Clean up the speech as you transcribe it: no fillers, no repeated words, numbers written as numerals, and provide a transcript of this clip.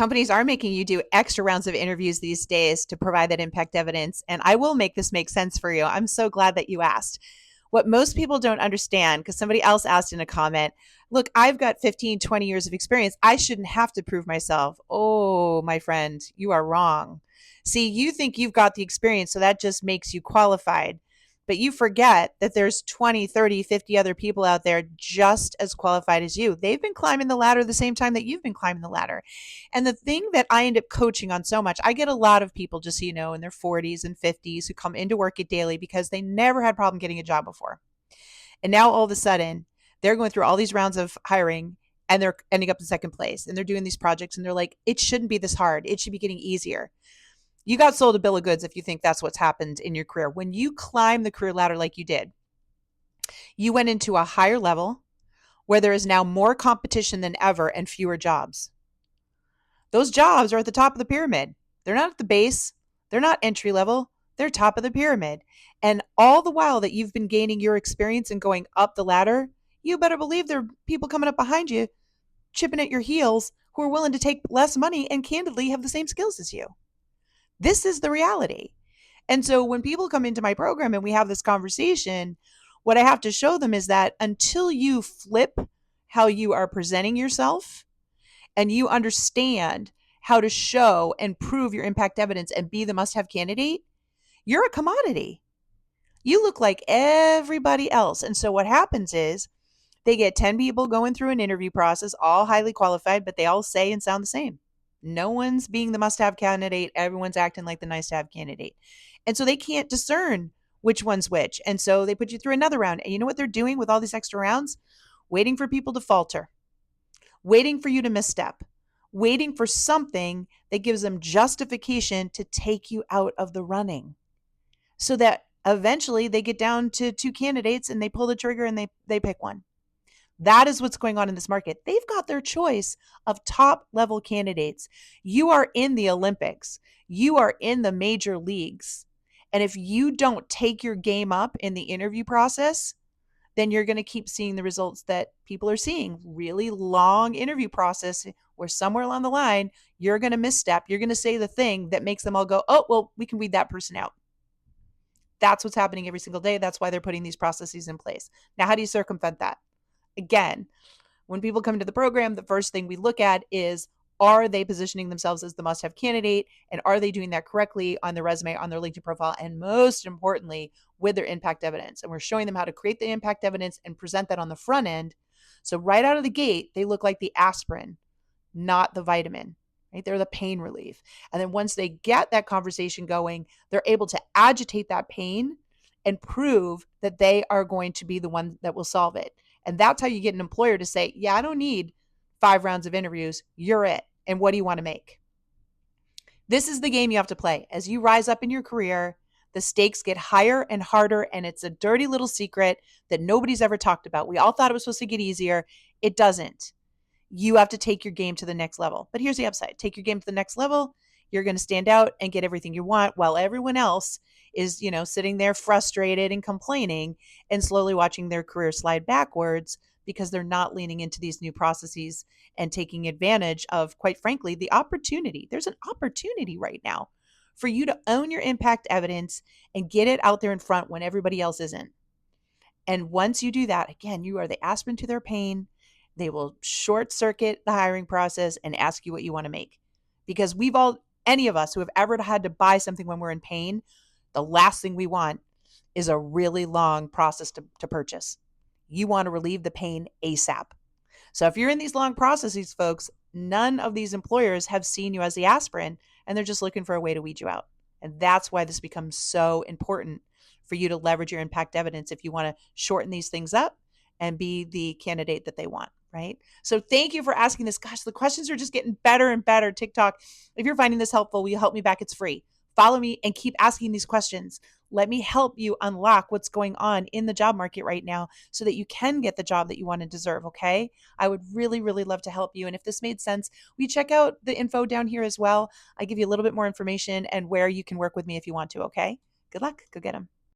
companies are making you do extra rounds of interviews these days to provide that impact evidence. And I will make this make sense for you. I'm so glad that you asked. What most people don't understand, because somebody else asked in a comment, look, I've got 15, 20 years of experience. I shouldn't have to prove myself. Oh, my friend, you are wrong. See, you think you've got the experience, so that just makes you qualified. But you forget that there's 20, 30, 50 other people out there just as qualified as you. They've been climbing the ladder the same time that you've been climbing the ladder. And the thing that I end up coaching on so much, I get a lot of people, just so you know, in their 40s and 50s who come into work at Daily because they never had a problem getting a job before. And now all of a sudden, they're going through all these rounds of hiring and they're ending up in second place and they're doing these projects and they're like, it shouldn't be this hard. It should be getting easier. You got sold a bill of goods if you think that's what's happened in your career. When you climb the career ladder like you did, you went into a higher level where there is now more competition than ever and fewer jobs. Those jobs are at the top of the pyramid. They're not at the base. They're not entry level. They're top of the pyramid. And all the while that you've been gaining your experience and going up the ladder, you better believe there are people coming up behind you, chipping at your heels, who are willing to take less money and candidly have the same skills as you. This is the reality. And so when people come into my program and we have this conversation, what I have to show them is that until you flip how you are presenting yourself and you understand how to show and prove your impact evidence and be the must-have candidate, you're a commodity. You look like everybody else. And so what happens is they get 10 people going through an interview process, all highly qualified, but they all say and sound the same. No one's being the must-have candidate. Everyone's acting like the nice-to-have candidate. And so they can't discern which one's which. And so they put you through another round. And you know what they're doing with all these extra rounds? Waiting for people to falter, waiting for you to misstep, waiting for something that gives them justification to take you out of the running so that eventually they get down to two candidates and they pull the trigger and they pick one. That is what's going on in this market. They've got their choice of top level candidates. You are in the Olympics. You are in the major leagues. And if you don't take your game up in the interview process, then you're going to keep seeing the results that people are seeing. Really long interview process where somewhere along the line, you're going to misstep. You're going to say the thing that makes them all go, oh, well, we can weed that person out. That's what's happening every single day. That's why they're putting these processes in place. Now, how do you circumvent that? Again, when people come into the program, the first thing we look at is, are they positioning themselves as the must-have candidate? And are they doing that correctly on their resume, on their LinkedIn profile, and most importantly, with their impact evidence? And we're showing them how to create the impact evidence and present that on the front end. So right out of the gate, they look like the aspirin, not the vitamin, right? They're the pain relief. And then once they get that conversation going, they're able to agitate that pain and prove that they are going to be the one that will solve it. And that's how you get an employer to say, yeah, I don't need 5 rounds of interviews. You're it. And what do you want to make? This is the game you have to play. As you rise up in your career, the stakes get higher and harder. And it's a dirty little secret that nobody's ever talked about. We all thought it was supposed to get easier. It doesn't. You have to take your game to the next level. But here's the upside. Take your game to the next level. You're going to stand out and get everything you want while everyone else is, sitting there frustrated and complaining and slowly watching their career slide backwards because they're not leaning into these new processes and taking advantage of, quite frankly, the opportunity. There's an opportunity right now for you to own your impact evidence and get it out there in front when everybody else isn't. And once you do that, again, you are the aspirin to their pain. They will short circuit the hiring process and ask you what you want to make. Because any of us who have ever had to buy something when we're in pain, the last thing we want is a really long process to purchase. You want to relieve the pain ASAP. So if you're in these long processes, folks, none of these employers have seen you as the aspirin, and they're just looking for a way to weed you out. And that's why this becomes so important for you to leverage your impact evidence if you want to shorten these things up and be the candidate that they want, right? So thank you for asking this. Gosh, the questions are just getting better and better. TikTok, if you're finding this helpful, will you help me back? It's free. Follow me and keep asking these questions. Let me help you unlock what's going on in the job market right now so that you can get the job that you want and deserve, okay? I would really, really love to help you. And if this made sense, will you check out the info down here as well? I give you a little bit more information and where you can work with me if you want to, okay? Good luck. Go get them.